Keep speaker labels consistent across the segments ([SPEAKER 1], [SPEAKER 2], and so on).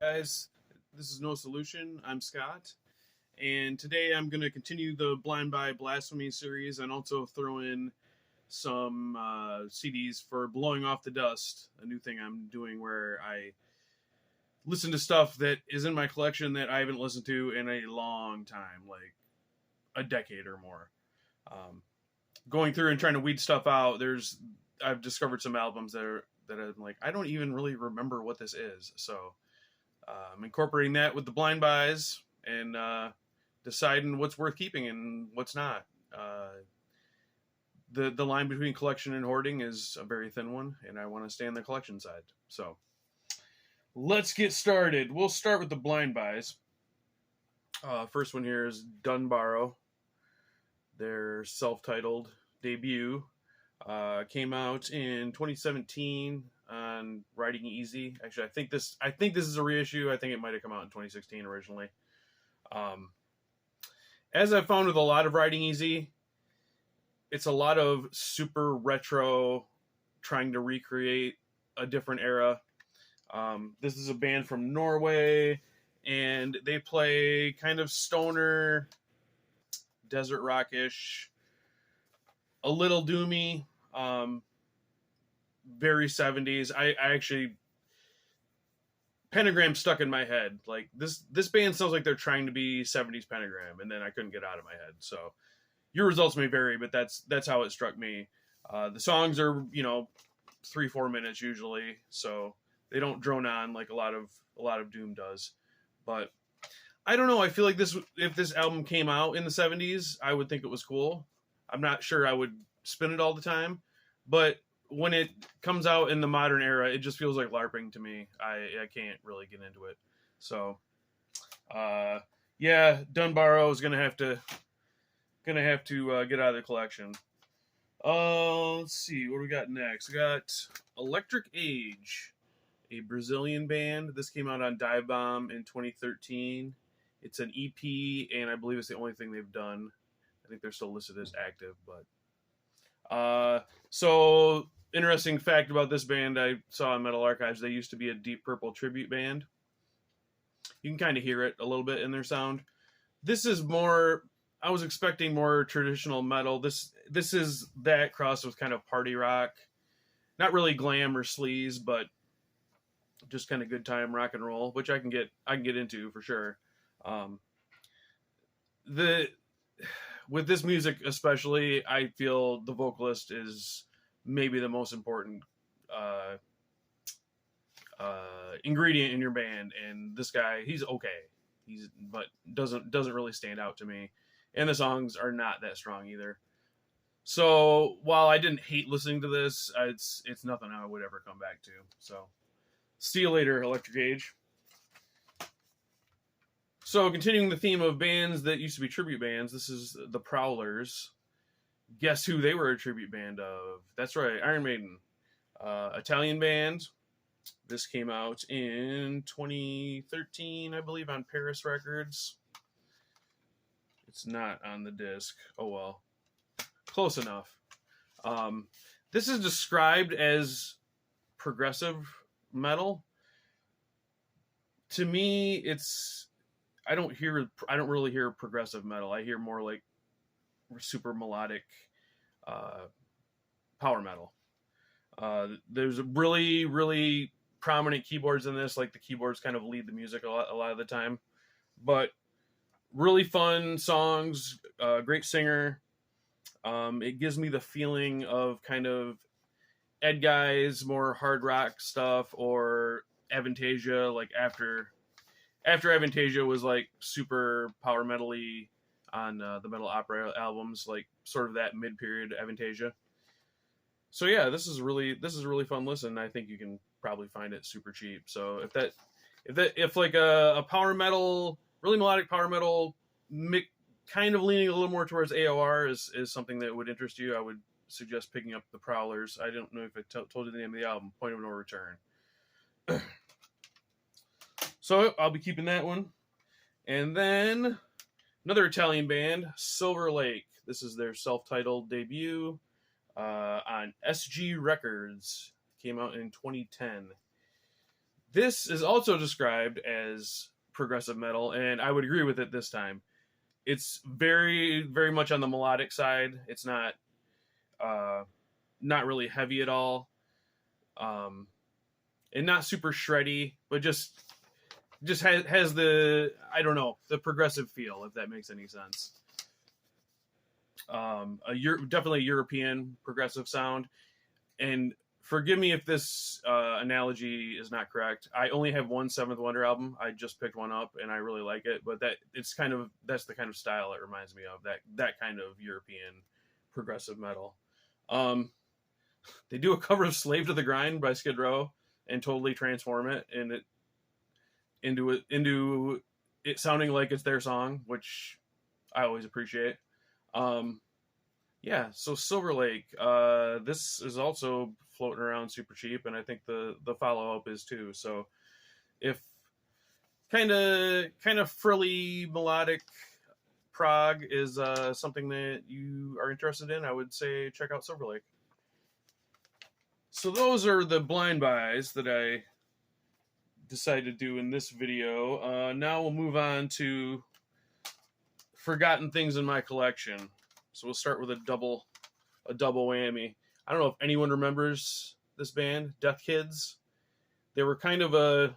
[SPEAKER 1] Guys, this is No Solution. I'm Scott, and today I'm going to continue the Blind by Blasphemies series and also throw in some CDs for Blowing Off the Dust, a new thing I'm doing where I listen to stuff that is in my collection that I haven't listened to in a long time, like a decade or more. Going through and trying to weed stuff out, I've discovered some albums that I'm like, I don't even really remember what this is, so I'm incorporating that with the blind buys and deciding what's worth keeping and what's not. The line between collection and hoarding is a very thin one, and I want to stay on the collection side. So let's get started. We'll start with the blind buys. First one here is Dunbarrow. Their self-titled debut came out in 2017 on Riding Easy. Actually, I think this is a reissue. I think it might have come out in 2016 originally. As I've found with a lot of Riding Easy, it's a lot of super retro, trying to recreate a different era. This is a band from Norway, and they play kind of stoner, desert rockish, a little doomy. Very 70s. I actually, Pentagram stuck in my head. Like this band sounds like they're trying to be 70s Pentagram, and then I couldn't get out of my head. So your results may vary, but that's how it struck me. The songs are 3-4 minutes usually, so they don't drone on like a lot of doom does. But I don't know. I feel like if this album came out in the 70s, I would think it was cool. I'm not sure I would spin it all the time, but when it comes out in the modern era, it just feels like LARPing to me. I can't really get into it. So, yeah, Dunbarrow is gonna have to get out of the collection. Let's see what we got next. We got Electric Age, a Brazilian band. This came out on Dive Bomb in 2013. It's an EP, and I believe it's the only thing they've done. I think they're still listed as active, but so interesting fact about this band I saw in Metal Archives, they used to be a Deep Purple tribute band. You can kind of hear it a little bit in their sound. This is more, I was expecting more traditional metal. This is that crossed with kind of party rock. Not really glam or sleaze, but just kind of good time rock and roll, which I can get into for sure. With this music especially, I feel the vocalist is maybe the most important ingredient in your band, and this guy, he's okay. But doesn't really stand out to me, and the songs are not that strong either. So while I didn't hate listening to this, it's nothing I would ever come back to. So see you later, Electric Age. So, continuing the theme of bands that used to be tribute bands, this is the Prowlers. Guess who they were a tribute band of? That's right, Iron Maiden. Italian band. This came out in 2013, I believe, on Paris Records. It's not on the disc. Oh well. Close enough. This is described as progressive metal. To me, I don't really hear progressive metal. I hear more like super melodic power metal. There's really, really prominent keyboards in this. Like the keyboards kind of lead the music a lot of the time. But really fun songs, great singer. It gives me the feeling of kind of Ed Guy's more hard rock stuff, or Avantasia, like after Avantasia was like super power metal-y on the Metal Opera albums, like sort of that mid-period Avantasia. So yeah, this is a really fun listen. I think you can probably find it super cheap. So if like a power metal, really melodic power metal, kind of leaning a little more towards AOR is something that would interest you, I would suggest picking up the Prowlers. I don't know if I told you the name of the album, Point of No Return. So I'll be keeping that one. And then another Italian band, Silver Lake. This is their self-titled debut on SG Records. Came out in 2010. This is also described as progressive metal, and I would agree with it this time. It's very, very much on the melodic side. It's uh, not really heavy at all, um, and not super shreddy, but just has the, I don't know, the progressive feel, if that makes any sense. Definitely European progressive sound. And forgive me if this analogy is not correct. I only have one Seventh Wonder album. I just picked one up and I really like it, but that's the kind of style it reminds me of, that kind of European progressive metal. Um, they do a cover of "Slave to the Grind" by Skid Row and totally transform it into it sounding like it's their song, which I always appreciate. Um, yeah, so Silver Lake, this is also floating around super cheap, and I think the follow up is too. So if kind of frilly melodic prog is something that you are interested in, I would say check out Silver Lake. So those are the blind buys that I decided to do in this video. Now we'll move on to forgotten things in my collection. So we'll start with a double whammy. I don't know if anyone remembers this band, Death Kids. They were kind of a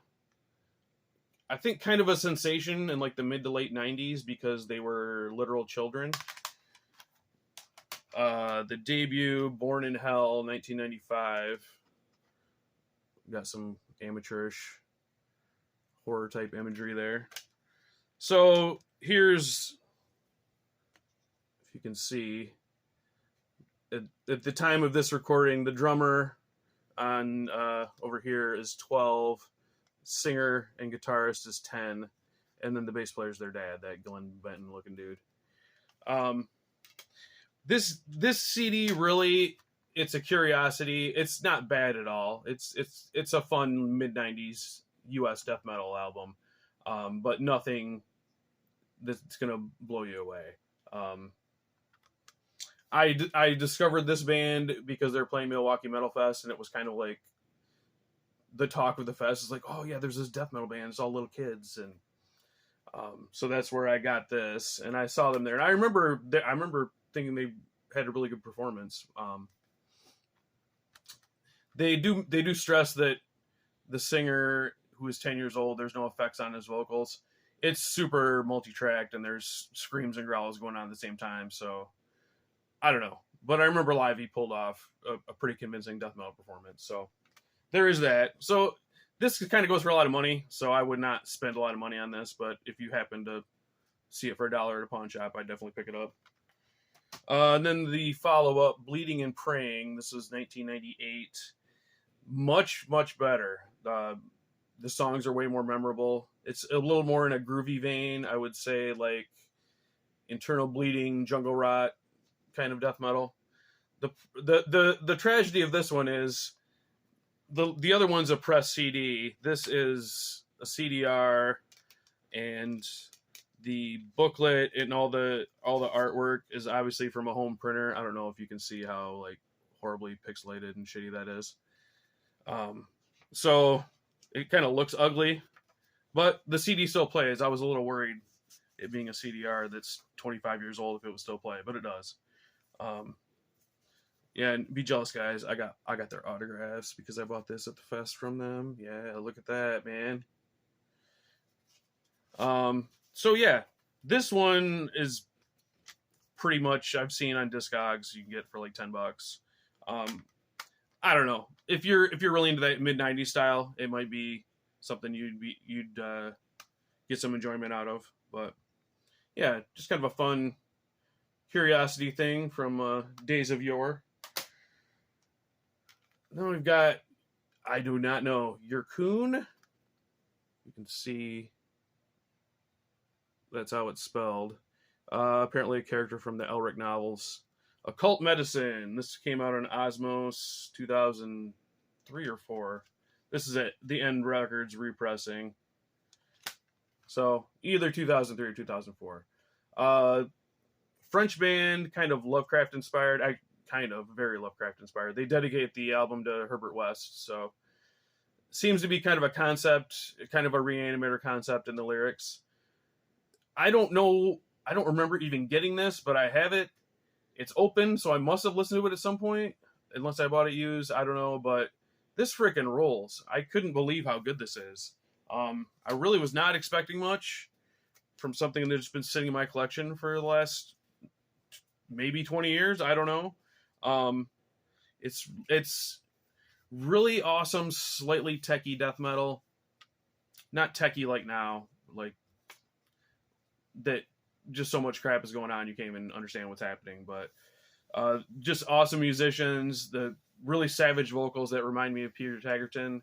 [SPEAKER 1] sensation in like the mid to late 90s because they were literal children. The debut, Born in Hell, 1995. Got some amateurish horror type imagery there. So here's, if you can see, at the time of this recording, the drummer on over here is 12, singer and guitarist is 10, and then the bass player is their dad, that Glenn Benton looking dude. This CD really, it's a curiosity. It's not bad at all. It's a fun mid-90s US death metal album, but nothing that's gonna blow you away. I discovered this band because they're playing Milwaukee Metal Fest, and it was kind of like the talk of the fest. It's like, oh yeah, there's this death metal band. It's all little kids, and so that's where I got this. And I saw them there, and I remember thinking they had a really good performance. They do stress that the singer, who is 10 years old, there's no effects on his vocals. It's super multi-tracked, and there's screams and growls going on at the same time. So I don't know, but I remember live he pulled off a pretty convincing death metal performance. So there is that. So this kind of goes for a lot of money, so I would not spend a lot of money on this, but if you happen to see it for $1 at a pawn shop, I'd definitely pick it up. And then the follow-up, Bleeding and Praying. This is 1998. Much, much better. The songs are way more memorable. It's a little more in a groovy vein, I would say, like Internal Bleeding, Jungle Rot kind of death metal. The tragedy of this one is the other one's a press CD. This is a CDR, and the booklet and all the artwork is obviously from a home printer. I don't know if you can see how like horribly pixelated and shitty that is. So it kind of looks ugly, but the CD still plays. I was a little worried, it being a CDR that's 25 years old, if it would still play, but it does. Yeah, and be jealous, guys. I got their autographs because I bought this at the fest from them. Yeah, look at that, man. So yeah, this one is pretty much, I've seen on Discogs you can get for like $10. I don't know, if you're really into that mid 90s style, it might be something you'd get some enjoyment out of. But yeah, just kind of a fun curiosity thing from days of yore. Then we've got, I do not know, Yurkun. You can see that's how it's spelled. Apparently a character from the Elric novels. Occult Medicine. This came out on Osmos 2003 or 4. This is at the End Records repressing. So either 2003 or 2004. French band, kind of Lovecraft inspired. Very Lovecraft inspired. They dedicate the album to Herbert West. So seems to be kind of a concept, kind of a Reanimator concept in the lyrics. I don't know. I don't remember even getting this, but I have it. It's open, so I must have listened to it at some point, unless I bought it used. I don't know, but this freaking rolls. I couldn't believe how good this is. I really was not expecting much from something that's been sitting in my collection for the last maybe 20 years. I don't know. It's really awesome, slightly techie death metal. Not techie like now, like that. Just so much crap is going on, you can't even understand what's happening. But just awesome musicians, the really savage vocals that remind me of Peter Taggarton.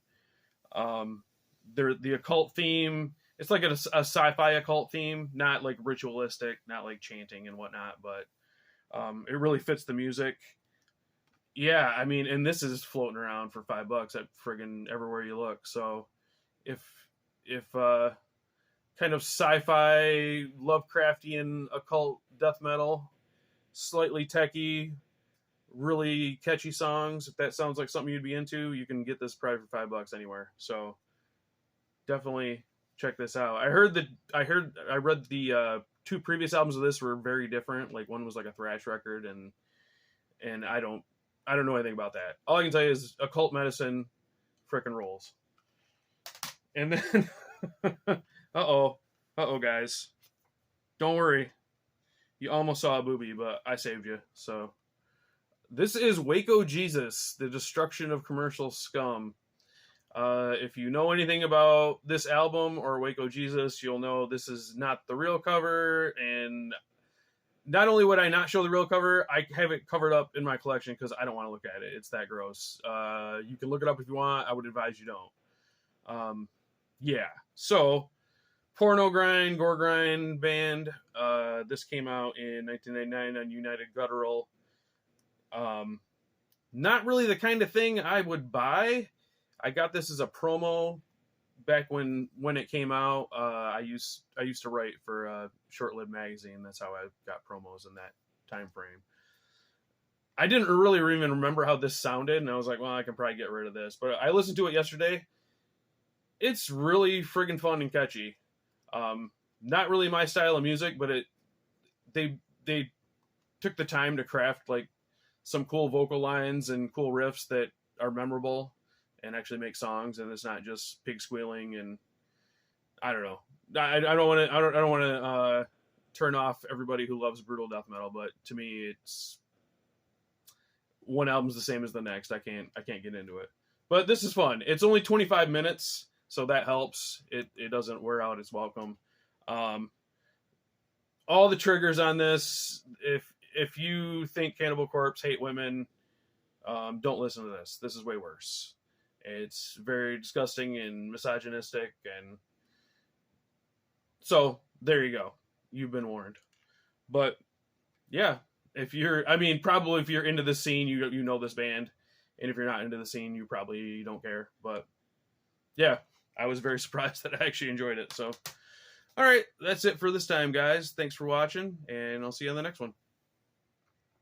[SPEAKER 1] They're the occult theme. It's like a sci-fi occult theme, not like ritualistic, not like chanting and whatnot, but it really fits the music. Yeah, I mean, and this is floating around for $5 at friggin' everywhere you look. So if kind of sci-fi, Lovecraftian, occult death metal, slightly techie, really catchy songs, if that sounds like something you'd be into, you can get this probably for $5 anywhere. So definitely check this out. I read the 2 previous albums of this were very different. Like one was like a thrash record, and I don't know anything about that. All I can tell you is Occult Medicine frickin' rolls. And then uh-oh, guys. Don't worry. You almost saw a boobie, but I saved you. So this is Waco Jesus, the destruction of commercial scum. If you know anything about this album or Waco Jesus, you'll know this is not the real cover. And not only would I not show the real cover, I have it covered up in my collection because I don't want to look at it. It's that gross. You can look it up if you want. I would advise you don't. Yeah. So, Porno Grind, Gore Grind band. This came out in 1999 on United Guttural. Not really the kind of thing I would buy. I got this as a promo back when it came out. I used to write for Short Lived magazine. That's how I got promos in that time frame. I didn't really even remember how this sounded, and I was like, well, I can probably get rid of this. But I listened to it yesterday. It's really friggin' fun and catchy. Not really my style of music, but they took the time to craft like some cool vocal lines and cool riffs that are memorable and actually make songs, and it's not just pig squealing. And I don't know. I don't want to turn off everybody who loves brutal death metal, but to me, it's one album's the same as the next. I can't get into it. But this is fun. It's only 25 minutes, so that helps. It doesn't wear out its welcome. All the triggers on this, if you think Cannibal Corpse, hate women, don't listen to this. This is way worse. It's very disgusting and misogynistic, and so there you go. You've been warned. But yeah, probably if you're into this scene, you know this band, and if you're not into the scene, you probably don't care. But yeah, I was very surprised that I actually enjoyed it. So, all right, that's it for this time, guys. Thanks for watching, and I'll see you on the next one.